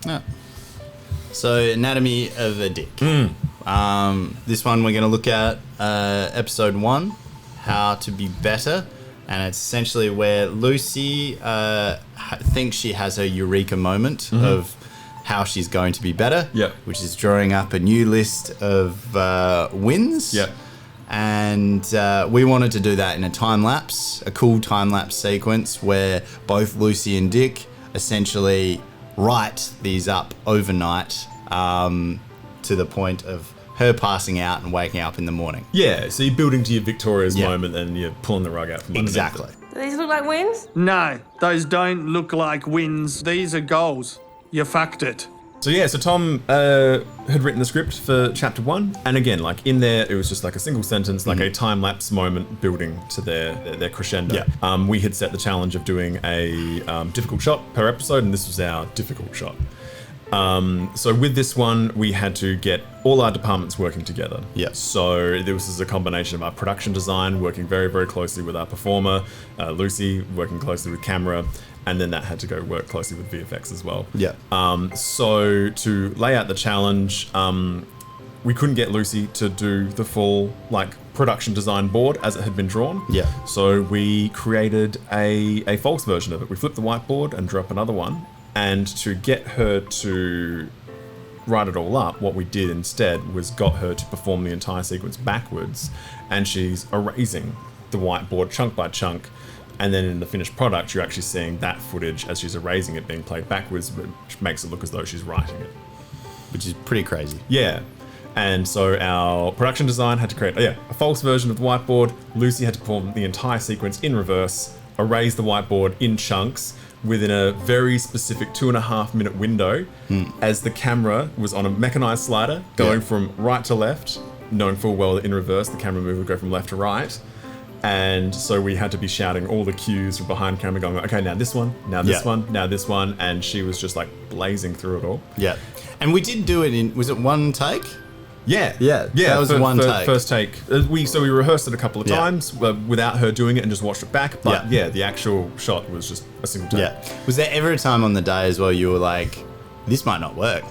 Yeah. So, Anatomy of a Dick. This one we're going to look at episode 1, How to Be Better. And it's essentially where Lucy thinks she has her eureka moment of how she's going to be better. Yep. Which is drawing up a new list of wins. Yep. And we wanted to do that in a time-lapse, a cool time-lapse sequence where both Lucy and DiC essentially write these up overnight to the point of her passing out and waking up in the morning. Yeah, so you're building to your Victoria's moment and you're pulling the rug out from underneath. Exactly. Do these look like wins? No, those don't look like wins. These are goals. You fucked it. So yeah, so Tom had written the script for chapter 1, and again, like in there, it was just like a single sentence, like a time-lapse moment building to their crescendo. Yeah. We had set the challenge of doing a difficult shot per episode, and this was our difficult shot. So with this one, we had to get all our departments working together. Yeah. So this is a combination of our production design, working very, very closely with our performer, Lucy, working closely with camera, and then that had to go work closely with VFX as well. Yeah. So to lay out the challenge, we couldn't get Lucy to do the full production design board as it had been drawn. Yeah. So we created a false version of it. We flipped the whiteboard and drew up another one. And to get her to write it all up, what we did instead was got her to perform the entire sequence backwards, and she's erasing the whiteboard chunk by chunk. And then in the finished product, you're actually seeing that footage as she's erasing it being played backwards, which makes it look as though she's writing it. Which is pretty crazy. Yeah. And so our production design had to create a false version of the whiteboard. Lucy had to perform the entire sequence in reverse, erase the whiteboard in chunks within a very specific 2.5 minute window as the camera was on a mechanized slider going from right to left, knowing full well that in reverse the camera move would go from left to right. And so we had to be shouting all the cues from behind camera going, okay, now this one, now this one, now this one. And she was just like blazing through it all. Yeah. And we did do it in, was it one take? Yeah. That was one take. First take. We rehearsed it a couple of times without her doing it and just watched it back. But the actual shot was just a single take. Yeah. Was there ever a time on the day as well you were like, this might not work?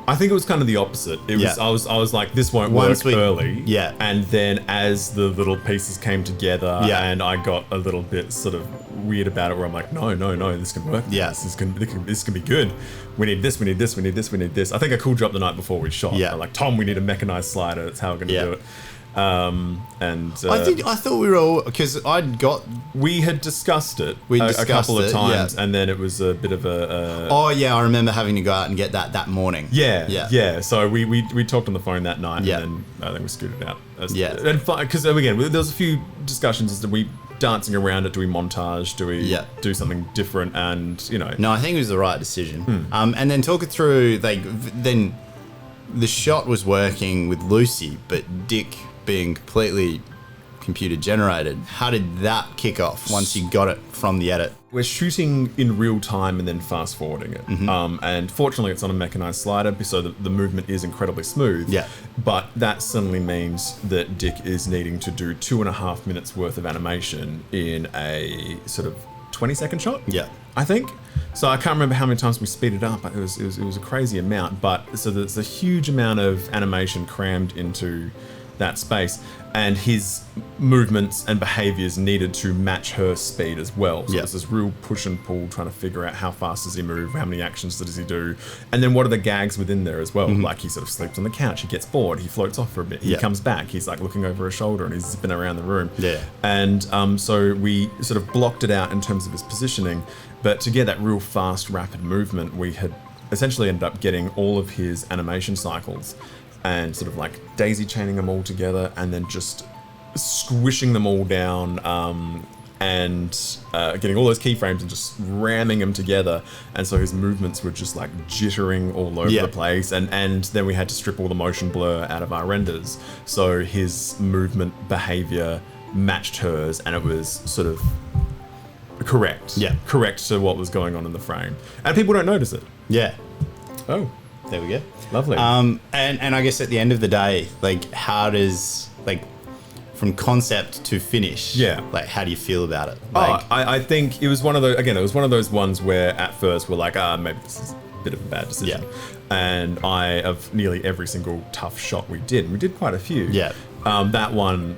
I think it was kind of the opposite. It was I was like, this won't work early. Yeah. And then as the little pieces came together and I got a little bit sort of weird about it where I'm like, no, this can work. Yeah. This can be good. We need this, we need this, we need this, we need this. I think I called you up the night before we shot. Yeah. I'm like, Tom, we need a mechanized slider. That's how we're going to do it. I thought we were all, because we had discussed it a couple of times, and then it was a bit of a I remember having to go out and get that morning. Yeah. So we talked on the phone that night, and then I think we scooted out. Because again, there was a few discussions as to we dancing around it. Do we montage? Do we do something different? And No, I think it was the right decision. And then talk it through. Then the shot was working with Lucy, but DiC being completely computer generated. How did that kick off once you got it from the edit? We're shooting in real time and then fast forwarding it. And fortunately it's on a mechanized slider, so the movement is incredibly smooth. Yeah. But that suddenly means that DiC is needing to do 2.5 minutes worth of animation in a sort of 20-second shot. Yeah. I think. So I can't remember how many times we speeded up. It was a crazy amount. But so there's a huge amount of animation crammed into that space, and his movements and behaviors needed to match her speed as well. So there's this real push and pull trying to figure out how fast does he move, how many actions does he do, and then what are the gags within there as well. Like he sort of sleeps on the couch, he gets bored, he floats off for a bit, he comes back, he's like looking over his shoulder and he's zipping around the room. And so we sort of blocked it out in terms of his positioning, but to get that real fast, rapid movement, we had essentially ended up getting all of his animation cycles and sort of like daisy chaining them all together and then just squishing them all down and getting all those keyframes and just ramming them together. And so his movements were just like jittering all over the place. And then we had to strip all the motion blur out of our renders. So his movement behavior matched hers and it was sort of correct. Correct to what was going on in the frame. And people don't notice it. Oh. There we go. Lovely. And I guess at the end of the day, how does, from concept to finish, how do you feel about it? I think it was one of those, again, it was one of those ones where at first we're like, maybe this is bit of a bad decision. Yeah. And of nearly every single tough shot we did quite a few. Yeah. That one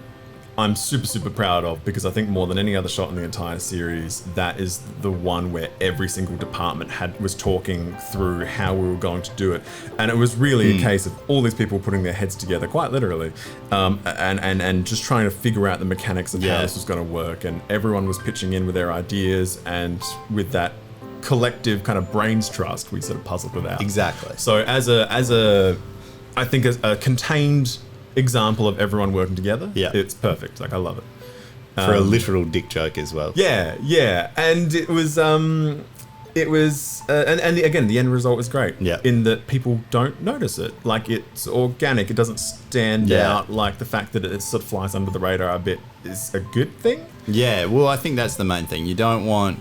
I'm super, super proud of, because I think more than any other shot in the entire series, that is the one where every single department was talking through how we were going to do it. And it was really a case of all these people putting their heads together, quite literally, and just trying to figure out the mechanics of how this was going to work. And everyone was pitching in with their ideas, and with that collective kind of brains trust, we sort of puzzled it out. Exactly. So I think a contained example of everyone working together, it's perfect. Like, I love it. For a literal dick joke as well. Yeah. And it was and again, the end result was great. Yeah. In that people don't notice it. Like, it's organic. It doesn't stand out. Like, the fact that it sort of flies under the radar a bit is a good thing. Yeah, well, I think that's the main thing. You don't want,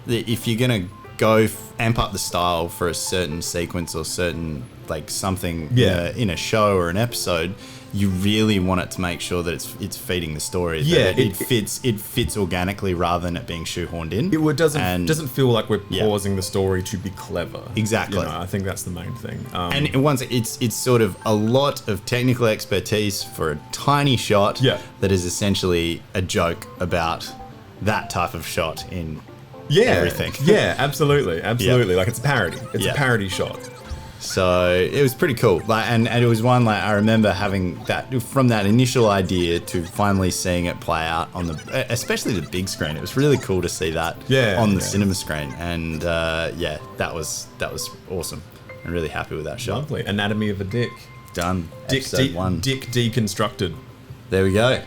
if you're going to go amp up the style for a certain sequence or certain, like, something in a show or an episode, you really want it to make sure that it's feeding the story. That it fits organically rather than it being shoehorned in. It doesn't feel like we're pausing the story to be clever. Exactly. You know, I think that's the main thing. And once it's sort of a lot of technical expertise for a tiny shot that is essentially a joke about that type of shot in everything. Yeah, absolutely. Like, it's a parody. It's a parody shot. So it was pretty cool. Like, and it was one, like, I remember having that, from that initial idea to finally seeing it play out on especially the big screen. It was really cool to see that on the cinema screen. And that was awesome. I'm really happy with that shot. Lovely. Anatomy of a Dick. Done. Dick Episode 1. Dick deconstructed. There we go.